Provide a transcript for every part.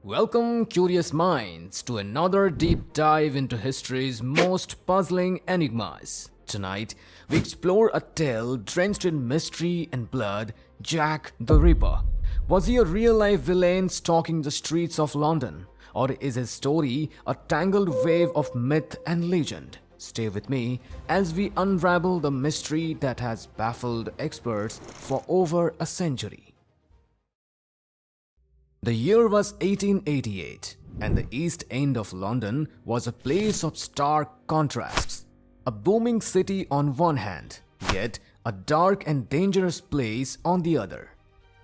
Welcome, curious minds, to another deep dive into history's most puzzling enigmas. Tonight, we explore a tale drenched in mystery and blood: Jack the Ripper. Was he a real-life villain stalking the streets of London? Or is his story a tangled wave of myth and legend? Stay with me as we unravel the mystery that has baffled experts for over a century. The year was 1888, and the East End of London was a place of stark contrasts. A booming city on one hand, yet a dark and dangerous place on the other.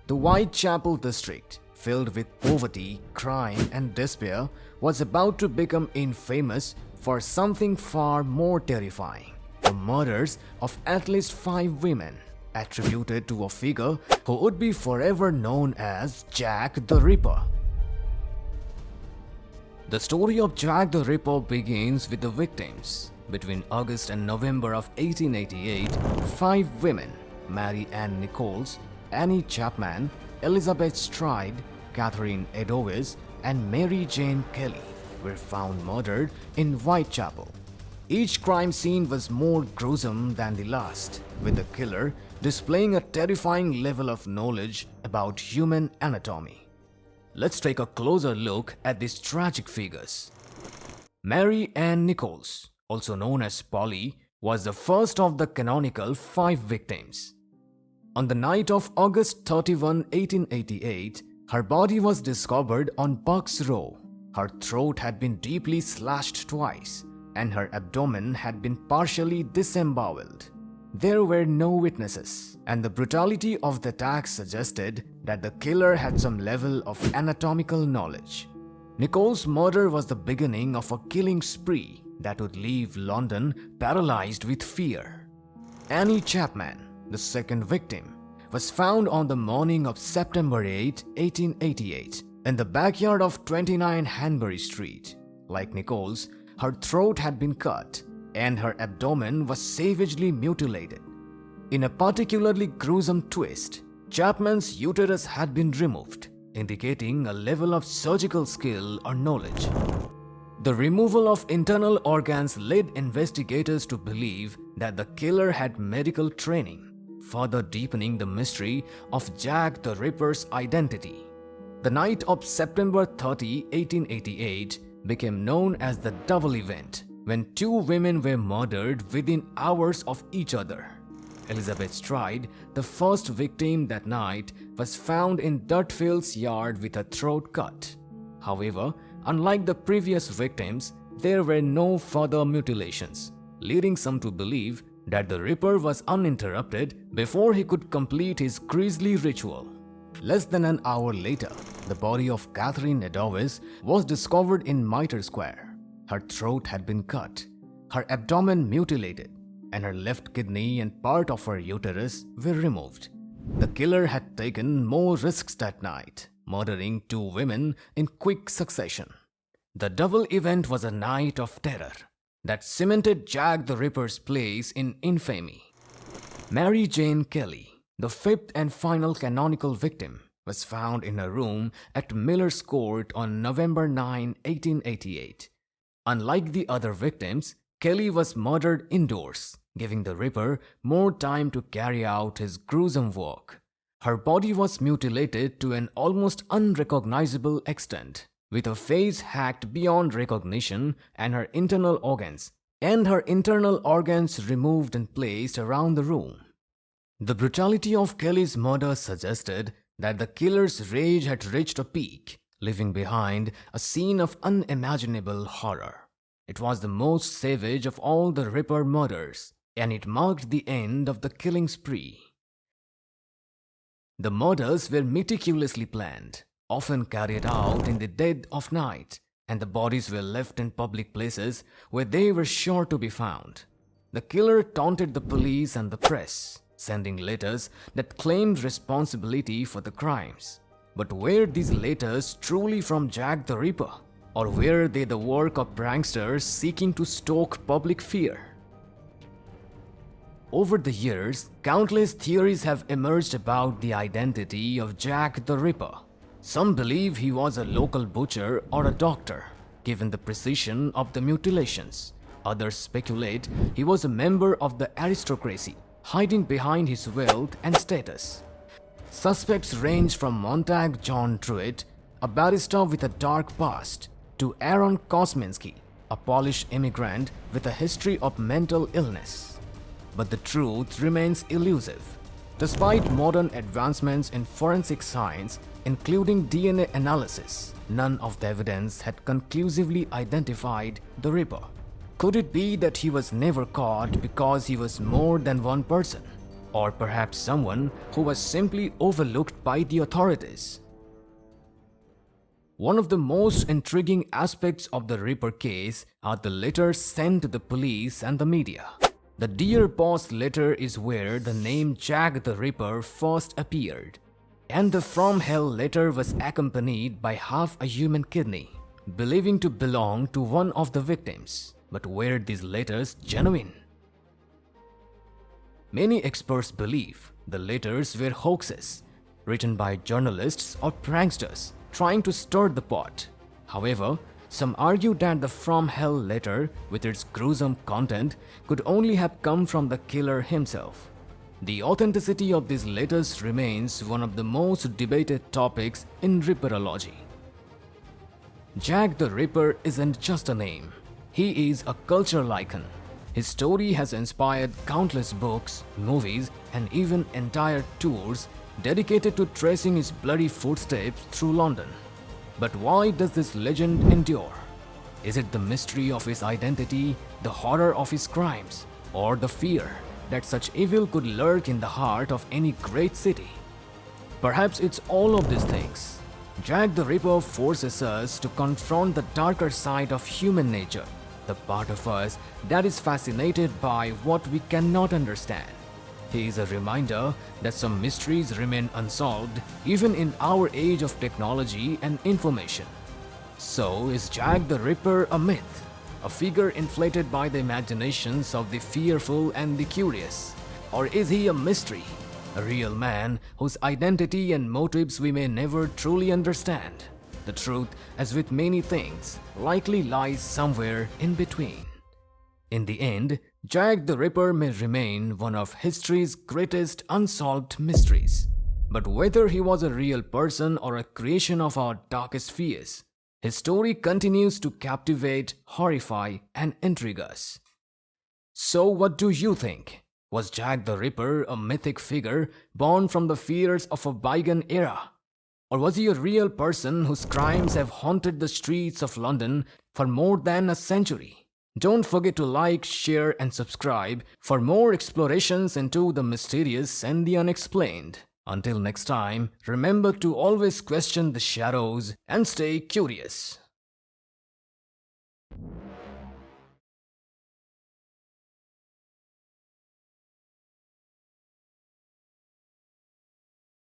The Whitechapel district, filled with poverty, crime and despair, was about to become infamous for something far more terrifying: the murders of at least 5 women, attributed to a figure who would be forever known as Jack the Ripper. The story of Jack the Ripper begins with the victims. Between August and November of 1888, 5 women, Mary Ann Nichols, Annie Chapman, Elizabeth Stride, Catherine Eddowes, and Mary Jane Kelly, were found murdered in Whitechapel. Each crime scene was more gruesome than the last, with the killer displaying a terrifying level of knowledge about human anatomy. Let's take a closer look at these tragic figures. Mary Ann Nichols, also known as Polly, was the first of the canonical 5 victims. On the night of August 31, 1888, her body was discovered on Bucks Row. Her throat had been deeply slashed twice, and her abdomen had been partially disemboweled. There were no witnesses, and the brutality of the attack suggested that the killer had some level of anatomical knowledge. Nichols' murder was the beginning of a killing spree that would leave London paralyzed with fear. Annie Chapman, the second victim, was found on the morning of September 8, 1888, in the backyard of 29 Hanbury Street. Like Nichols, her throat had been cut, and her abdomen was savagely mutilated. In a particularly gruesome twist, Chapman's uterus had been removed, indicating a level of surgical skill or knowledge. The removal of internal organs led investigators to believe that the killer had medical training, further deepening the mystery of Jack the Ripper's identity. The night of September 30, 1888 became known as the Double Event, when 2 women were murdered within hours of each other. Elizabeth Stride, the first victim that night, was found in Dutfield's yard with her throat cut. However, unlike the previous victims, there were no further mutilations, leading some to believe that the Ripper was uninterrupted before he could complete his grisly ritual. Less than an hour later, the body of Catherine Eddowes was discovered in Mitre Square. Her throat had been cut, her abdomen mutilated, and her left kidney and part of her uterus were removed. The killer had taken more risks that night, murdering 2 women in quick succession. The double event was a night of terror that cemented Jack the Ripper's place in infamy. Mary Jane Kelly, the 5th and final canonical victim, was found in a room at Miller's Court on November 9, 1888. Unlike the other victims, Kelly was murdered indoors, giving the Ripper more time to carry out his gruesome work. Her body was mutilated to an almost unrecognizable extent, with her face hacked beyond recognition and her internal organs removed and placed around the room. The brutality of Kelly's murder suggested that the killer's rage had reached a peak, leaving behind a scene of unimaginable horror. It was the most savage of all the Ripper murders, and it marked the end of the killing spree. The murders were meticulously planned, often carried out in the dead of night, and the bodies were left in public places where they were sure to be found. The killer taunted the police and the press, sending letters that claimed responsibility for the crimes. But were these letters truly from Jack the Ripper, or were they the work of pranksters seeking to stoke public fear? Over the years, countless theories have emerged about the identity of Jack the Ripper. Some believe he was a local butcher or a doctor, given the precision of the mutilations. Others speculate he was a member of the aristocracy, hiding behind his wealth and status. Suspects range from Montag John Druitt, a barrister with a dark past, to Aaron Kosminski, a Polish immigrant with a history of mental illness. But the truth remains elusive. Despite modern advancements in forensic science, including DNA analysis, none of the evidence had conclusively identified the Ripper. Could it be that he was never caught because he was more than one person? Or perhaps someone who was simply overlooked by the authorities? One of the most intriguing aspects of the Ripper case are the letters sent to the police and the media. The Dear Boss letter is where the name Jack the Ripper first appeared, and the From Hell letter was accompanied by half a human kidney, believing to belong to one of the victims. But were these letters genuine? Many experts believe the letters were hoaxes, written by journalists or pranksters trying to stir the pot. However, some argue that the From Hell letter, with its gruesome content, could only have come from the killer himself. The authenticity of these letters remains one of the most debated topics in Ripperology. Jack the Ripper isn't just a name. He is a cultural icon. His story has inspired countless books, movies, and even entire tours dedicated to tracing his bloody footsteps through London. But why does this legend endure? Is it the mystery of his identity, the horror of his crimes, or the fear that such evil could lurk in the heart of any great city? Perhaps it's all of these things. Jack the Ripper forces us to confront the darker side of human nature, the part of us that is fascinated by what we cannot understand. He is a reminder that some mysteries remain unsolved even in our age of technology and information. So, is Jack the Ripper a myth? A figure inflated by the imaginations of the fearful and the curious? Or is he a mystery? A real man whose identity and motives we may never truly understand? The truth, as with many things, likely lies somewhere in between. In the end, Jack the Ripper may remain one of history's greatest unsolved mysteries. But whether he was a real person or a creation of our darkest fears, his story continues to captivate, horrify, and intrigue us. So what do you think? Was Jack the Ripper a mythic figure born from the fears of a bygone era? Or was he a real person whose crimes have haunted the streets of London for more than a century? Don't forget to like, share, and subscribe for more explorations into the mysterious and the unexplained. Until next time, remember to always question the shadows and stay curious.